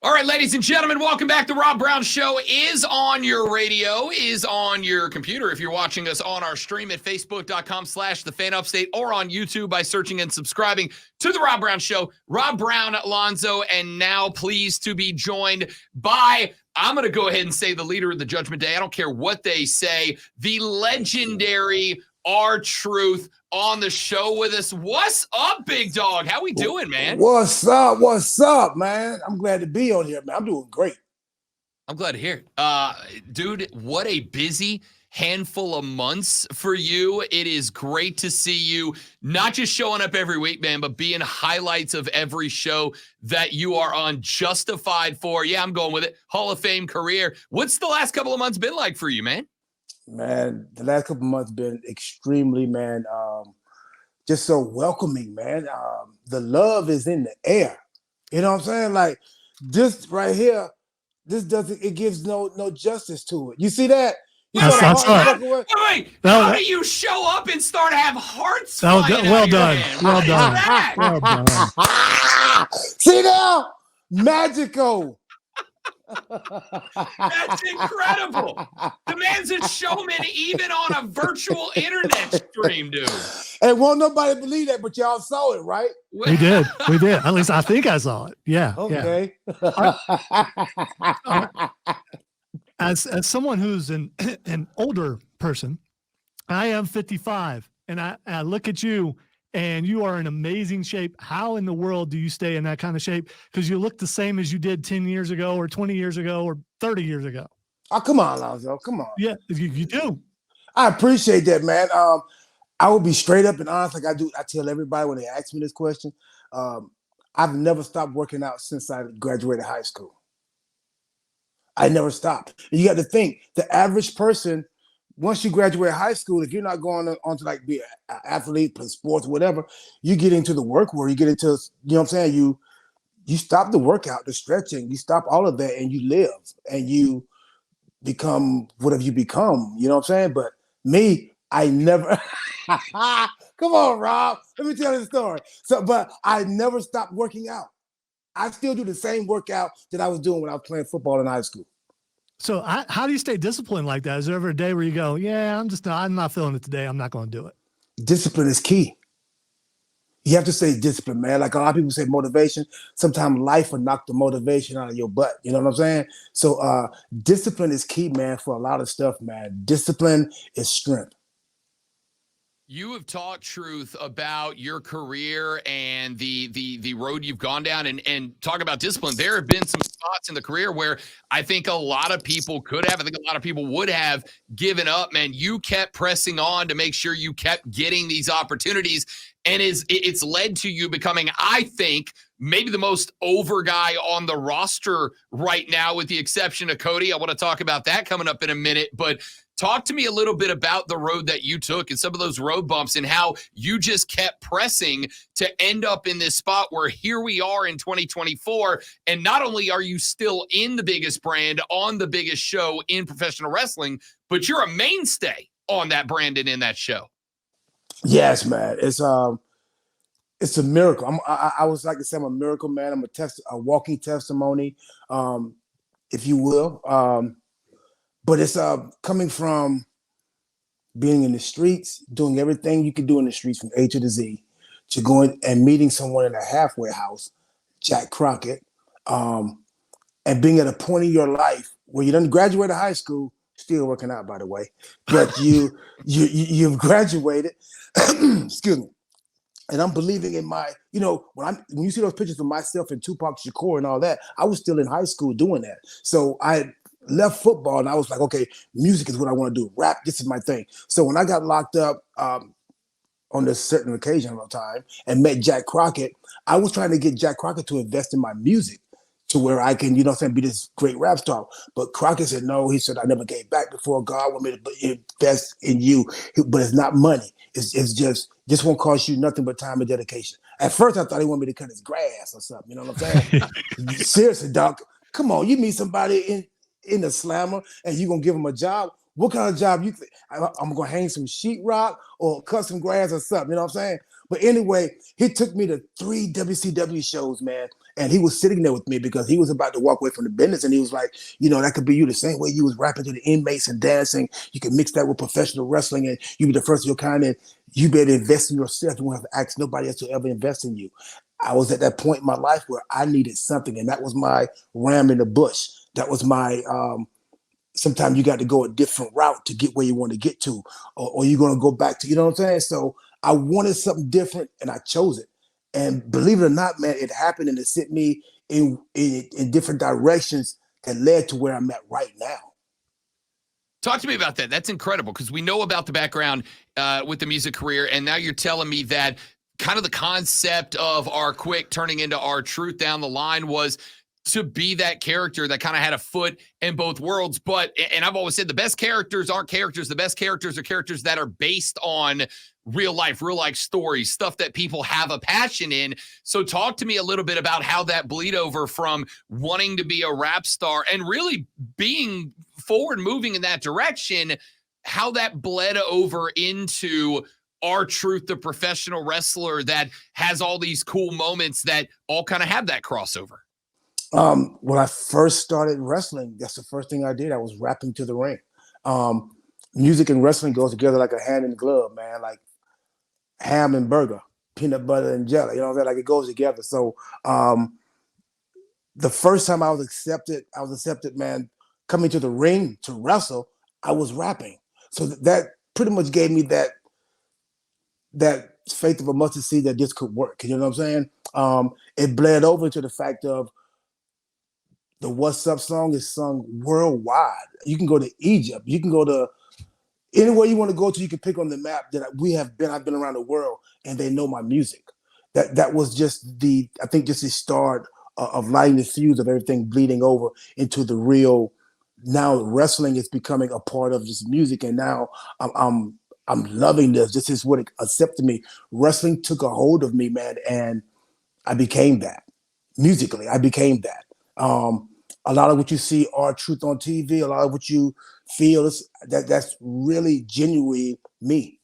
All right, ladies and gentlemen, welcome back. The Rob Brown Show is on your radio, is on your computer. If you're watching us on our stream at facebook.com/thefanupstate or on YouTube by searching and subscribing to The Rob Brown Show. Rob Brown, Alonzo, and now pleased to be joined by, I'm going to go ahead and say the leader of the Judgment Day. I don't care what they say. The legendary RTruth on the show with us. What's up, big dog? How we doing, man? What's up? What's up, man? I'm glad to be on here, man. I'm doing great. I'm glad to hear it. Dude, what a busy handful of months for you. It is great to see you not just showing up every week, man, but being highlights of every show that you are on, justified for. Yeah, I'm going with it. Hall of Fame career. What's the last couple of months been like for you, man? Man, the last couple of months been extremely, man, just so welcoming, man. The love is in the air. You know what I'm saying? Like, this right here, it gives no justice to it. You see that? Wait, how do you show up and start to have hearts flying out well of your done. hand? Well What is done. that? Well done. See now? Magical. That's incredible. The man's a showman even on a virtual internet stream, dude. And won't nobody believe that, but y'all saw it, right? We did. At least I think I saw it. Yeah. Okay. Yeah. As someone who's an older person, I am 55, and I look at you, and you are in amazing shape. How in the world do you stay in that kind of shape? Because you look the same as you did 10 years ago or 20 years ago or 30 years ago. Oh, come on, Alonzo. Come on. Yeah, you do. I appreciate that, man. I will be straight up and honest like I do. I tell everybody when they ask me this question, I've never stopped working out since I graduated high school. I never stopped. And you got to think, the average person, once you graduate high school, if you're not going on to like be an athlete, play sports, whatever, you get into the work world, you get into, you know what I'm saying? You stop the workout, the stretching, you stop all of that and you live and you become whatever you become, you know what I'm saying? But me, I never, come on, Rob, let me tell you the story. But I never stopped working out. I still do the same workout that I was doing when I was playing football in high school. So how do you stay disciplined like that? Is there ever a day where you go, yeah, I'm not feeling it today. I'm not going to do it. Discipline is key. You have to say discipline, man. Like a lot of people say motivation. Sometimes life will knock the motivation out of your butt. You know what I'm saying? So discipline is key, man, for a lot of stuff, man. Discipline is strength. You have talked truth about your career and the road you've gone down and talk about discipline. There have been some spots in the career where I think a lot of people could have, I think a lot of people would have given up, man. You kept pressing on to make sure you kept getting these opportunities. And it's led to you becoming, I think, maybe the most over guy on the roster right now, with the exception of Cody. I want to talk about that coming up in a minute. But talk to me a little bit about the road that you took and some of those road bumps and how you just kept pressing to end up in this spot where here we are in 2024. And not only are you still in the biggest brand on the biggest show in professional wrestling, but you're a mainstay on that brand and in that show. Yes, man. It's a miracle. I was like to say I'm a miracle, man. I'm a walking testimony, if you will. But it's coming from being in the streets, doing everything you can do in the streets from A to the Z, to going and meeting someone in a halfway house, Jack Crockett, and being at a point in your life where you done graduated high school, still working out, by the way, but you've graduated. Excuse me. And I'm believing in my, when you see those pictures of myself and Tupac Shakur and all that, I was still in high school doing that. So I left football and I was like, okay, music is what I want to do. Rap, this is my thing. So when I got locked up on this certain occasion of time and met Jack Crockett, I was trying to get Jack Crockett to invest in my music to where I can, be this great rap star. But Crockett said, no, he said, I never gave back before. God want me to invest in you, but it's not money. It's just won't cost you nothing but time and dedication. At first, I thought he wanted me to cut his grass or something. You know what I'm saying? Seriously, Doc, come on. You meet somebody in the slammer and you going to give him a job? What kind of job you think? I'm going to hang some sheetrock or cut some grass or something. You know what I'm saying? But anyway, he took me to 3 WCW shows, man. And he was sitting there with me because he was about to walk away from the business. And he was like, that could be you the same way you was rapping to the inmates and dancing. You can mix that with professional wrestling and you be the first of your kind. And you better invest in yourself. You won't have to ask nobody else to ever invest in you. I was at that point in my life where I needed something. And that was my ram in the bush. That was my, sometimes you got to go a different route to get where you want to get to, or you're going to go back to, you know what I'm saying? So I wanted something different and I chose it. And believe it or not, man, it happened and it sent me in different directions that led to where I'm at right now. Talk to me about that. That's incredible because we know about the background with the music career. And now you're telling me that kind of the concept of R-Quick turning into R-Truth down the line was to be that character that kind of had a foot in both worlds. And I've always said the best characters aren't characters. The best characters are characters that are based on real life stories, stuff that people have a passion in. So talk to me a little bit about how that bleed over from wanting to be a rap star and really being forward moving in that direction, how that bled over into R-Truth, the professional wrestler that has all these cool moments that all kind of have that crossover. When I first started wrestling, that's the first thing I did. I was rapping to the ring. Music and wrestling goes together like a hand in glove, man, like ham and burger, peanut butter and jelly, you know what I'm saying? Like it goes together. So the first time I was accepted, man, coming to the ring to wrestle, I was rapping. So that pretty much gave me that faith of a mustard seed that this could work. You know what I'm saying? It bled over to the fact of the What's Up song is sung worldwide. You can go to Egypt. You can go to anywhere you want to go to. You can pick on the map that I've been around the world, and they know my music. That was just the start of lighting the fuse of everything bleeding over into the real. Now wrestling is becoming a part of this music, and now I'm loving this. This is what it accepted me. Wrestling took a hold of me, man, and I became that. Musically, I became that. A lot of what you see R-Truth on TV, a lot of what you feel that's really genuinely me.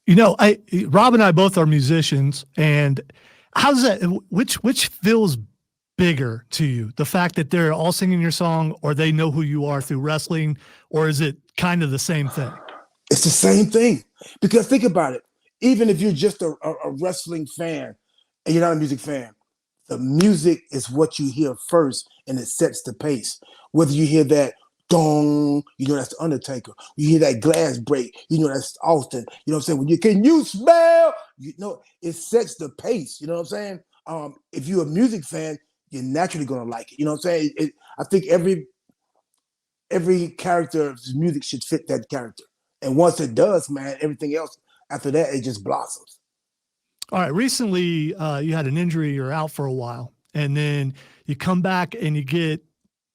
Rob and I both are musicians, and how's that? Which feels bigger to you? The fact that they're all singing your song, or they know who you are through wrestling, or is it kind of the same thing? It's the same thing, because think about it. Even if you're just a wrestling fan and you're not a music fan, the music is what you hear first, and it sets the pace. Whether you hear that dong, you know that's the Undertaker. You hear that glass break, you know that's Austin. You know what I'm saying? Can you smell? It sets the pace. You know what I'm saying? If you're a music fan, you're naturally gonna like it. You know what I'm saying? I think every character's music should fit that character. And once it does, man, everything else after that, it just blossoms. All right. Recently, you had an injury. You're out for a while, and then you come back and you get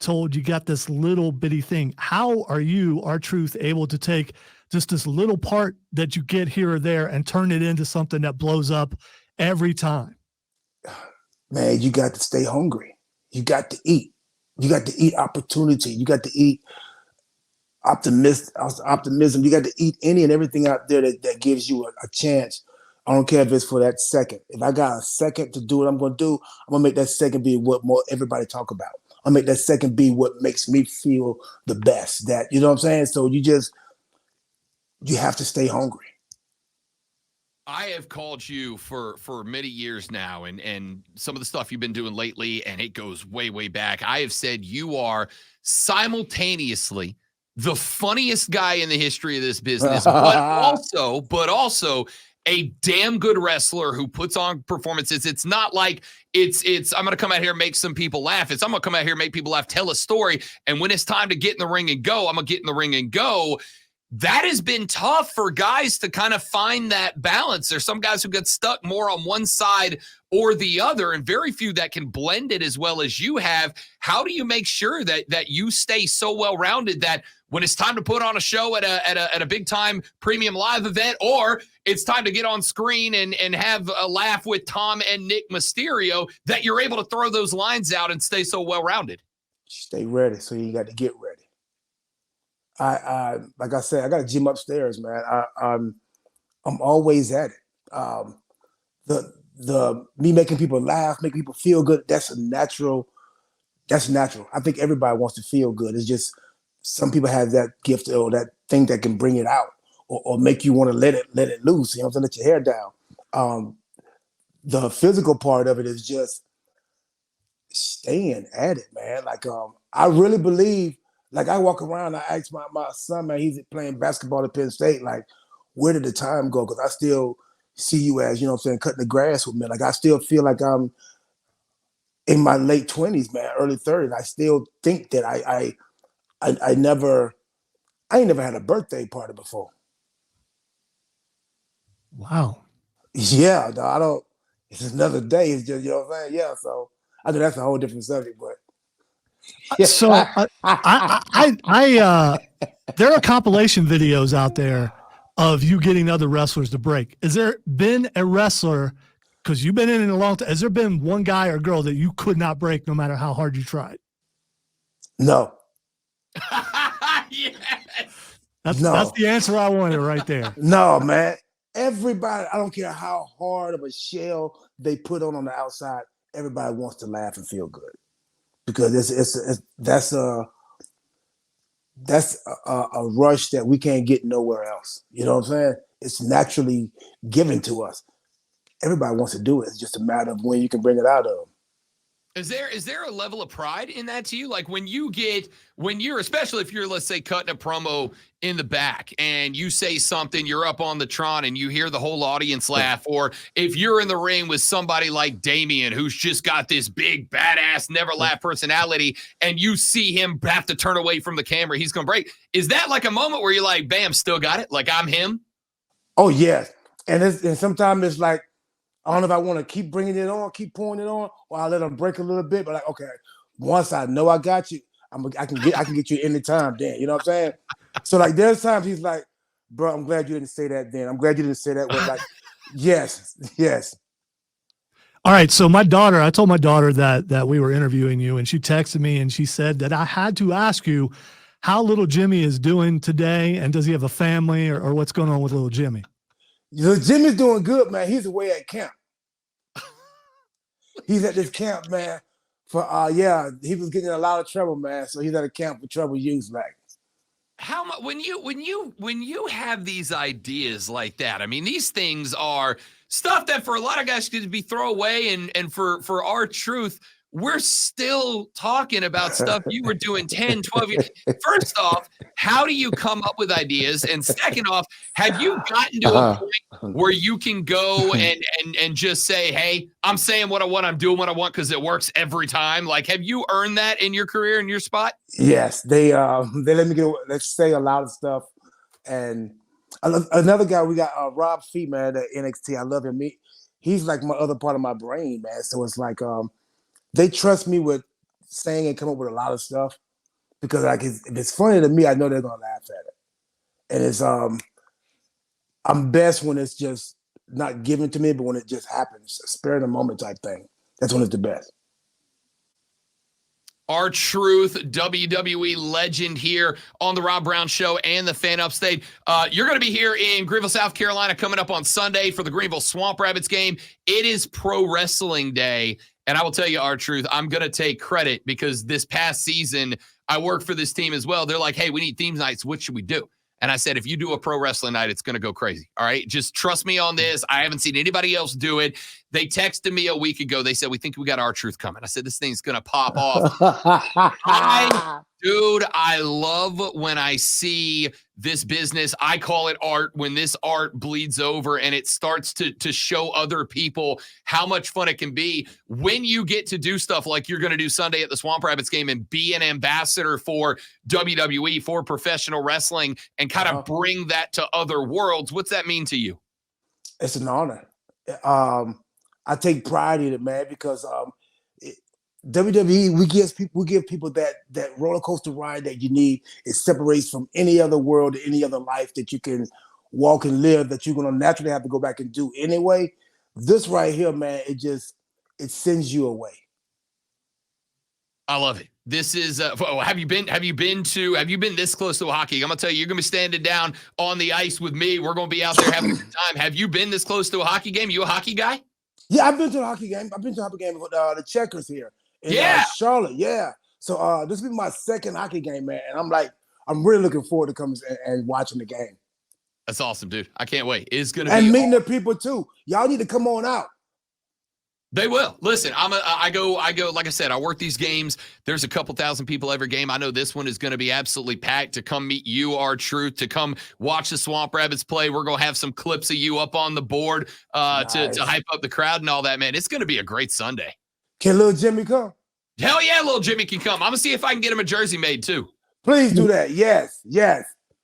told you got this little bitty thing. How are you, R-Truth, able to take just this little part that you get here or there and turn it into something that blows up every time? Man, you got to stay hungry. You got to eat. You got to eat opportunity. You got to eat optimism. You got to eat any and everything out there that gives you a chance. I don't care if it's for that second. If I got a second to do what I'm going to do, I'm going to make that second be what more everybody talk about. I'll make that second be what makes me feel the best. That, you know what I'm saying? So you have to stay hungry. I have called you for many years now, and some of the stuff you've been doing lately, and it goes way, way back. I have said you are simultaneously the funniest guy in the history of this business, but also a damn good wrestler who puts on performances. It's not like it's I'm going to come out here and make some people laugh. I'm going to come out here and make people laugh, tell a story. And when it's time to get in the ring and go, I'm going to get in the ring and go. That has been tough for guys to kind of find that balance. There's some guys who get stuck more on one side or the other, and very few that can blend it as well as you have. How do you make sure that you stay so well-rounded that when it's time to put on a show at a big-time premium live event, or it's time to get on screen and have a laugh with Tom and Nick Mysterio, that you're able to throw those lines out and stay so well-rounded? Stay ready, so you got to get ready. I like I said, I got a gym upstairs, man. I'm always at it. the me making people laugh, making people feel good. That's natural. That's natural. I think everybody wants to feel good. It's just some people have that gift or that thing that can bring it out or make you want to let it loose. You know what I'm saying? Let your hair down. The physical part of it is just staying at it, man. Like I really believe. Like I walk around, I ask my son, man, he's playing basketball at Penn State. Like, where did the time go? Because I still see you as, you know what I'm saying, cutting the grass with me. Like I still feel like I'm in my late 20s, man, early 30s. I still think that I ain't never had a birthday party before. Wow. Yeah, no, I don't. It's another day. It's just, you know what I'm saying. Yeah, so I think that's a whole different subject, but. So there are compilation videos out there of you getting other wrestlers to break. Has there been a wrestler, because you've been in it a long time, has there been one guy or girl that you could not break no matter how hard you tried? No. Yes. That's the answer I wanted right there. No, man. Everybody, I don't care how hard of a shell they put on the outside, everybody wants to laugh and feel good. Because that's a rush that we can't get nowhere else. You know what I'm saying? It's naturally given to us. Everybody wants to do it. It's just a matter of when you can bring it out of them. Is there a level of pride in that to you? Like when you're, especially if you're, let's say, cutting a promo in the back and you say something, you're up on the Tron and you hear the whole audience laugh, or if you're in the ring with somebody like Damian, who's just got this big, badass, never laugh personality, and you see him have to turn away from the camera, he's going to break. Is that like a moment where you're like, bam, still got it? Like I'm him? Oh, yes. And sometimes it's like, I don't know if I want to keep bringing it on, keep pouring it on, or I let them break a little bit. But like, okay, once I know I got you, I can get you anytime. Then you know what I'm saying. So like, there's times he's like, "Bro, I'm glad you didn't say that. Then I'm glad you didn't say that." Like, yes. All right. So I told my daughter that we were interviewing you, and she texted me and she said that I had to ask you how little Jimmy is doing today, and does he have a family, or what's going on with little Jimmy? Jimmy's doing good, man. He's away at camp. He's at this camp, man. For he was getting in a lot of trouble, man. So he's at a camp for trouble youth, like. How much when you have these ideas like that? I mean, these things are stuff that for a lot of guys could be throwaway, and for RTruth, we're still talking about stuff you were doing 10, 12 years. First off, how do you come up with ideas? And second off, have you gotten to a point where you can go and just say, hey, I'm saying what I want, I'm doing what I want because it works every time? Like, have you earned that in your career, in your spot? Yes, they let me let's say a lot of stuff. And another guy, we got Rob Fee, man, at NXT. I love him. He's like my other part of my brain, man. So it's like they trust me with saying and come up with a lot of stuff because like if it's funny to me, I know they're gonna laugh at it. And it's I'm best when it's just not given to me, but when it just happens, a spare the moment type thing. That's when it's the best. RTruth, WWE legend here on the Rob Brown Show and the Fan Upstate. You're going to be here in Greenville, South Carolina, coming up on Sunday for the Greenville Swamp Rabbits game. It is Pro Wrestling Day. And I will tell you, RTruth, I'm going to take credit because this past season, I worked for this team as well. They're like, hey, we need theme nights. What should we do? And I said, if you do a pro wrestling night, it's going to go crazy. All right. Just trust me on this. I haven't seen anybody else do it. They texted me a week ago. They said, we think we got RTruth coming. I said, this thing's going to pop off. Dude, I love when I see this business. I call it art, when this art bleeds over and it starts to show other people how much fun it can be when you get to do stuff like you're going to do Sunday at the Swamp Rabbits game and be an ambassador for WWE, for professional wrestling, and kind of bring that to other worlds. What's that mean to you? It's an honor. I take pride in it, man, because WWE, we give people that roller coaster ride that you need. It separates from any other world, any other life that you can walk and live that you're gonna naturally have to go back and do anyway. This right here, man, it sends you away. I love it. This is have you been this close to a hockey game? I'm gonna tell you, you're gonna be standing down on the ice with me. We're gonna be out there having a good time. Have you been this close to a hockey game? You a hockey guy? Yeah, I've been to a hockey game. I've been to a hockey game with the Checkers here in Yeah. Charlotte. Yeah. So this will be my second hockey game, man. And I'm really looking forward to coming and watching the game. That's awesome, dude. I can't wait. It's going to be and meeting the people too. Y'all need to come on out. They will. Listen, I go, like I said, I work these games. There's a couple thousand people every game. I know this one is going to be absolutely packed to come meet you, RTruth, to come watch the Swamp Rabbits play. We're going to have some clips of you up on the board Nice. to hype up the crowd and all that, man. It's going to be a great Sunday. Can Lil Jimmy come? Hell yeah, Lil Jimmy can come. I'm going to see if I can get him a jersey made too. Please do that. Yes.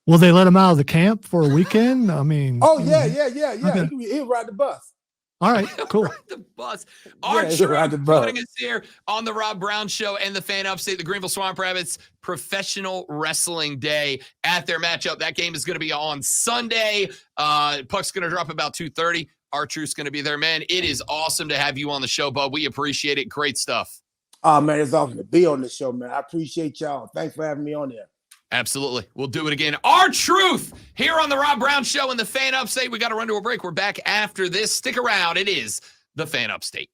Will they let him out of the camp for a weekend? I mean. Oh, yeah. Okay. He'll ride the bus. All right, cool. Ride the bus. he'll ride the RTruth bus. joining us here on the Rob Brown Show and the Fan Upstate, the Greenville Swamp Rabbits Professional Wrestling Day at their matchup. That game is going to be on Sunday. Puck's going to drop about 2:30. RTruth's going to be there, man. It is awesome to have you on the show, bud. We appreciate it. Great stuff. Oh, man, it's awesome to be on the show, man. I appreciate y'all. Thanks for having me on there. Absolutely. We'll do it again. RTruth here on the Rob Brown Show and the Fan Upstate. We got to run to a break. We're back after this. Stick around. It is the Fan Upstate.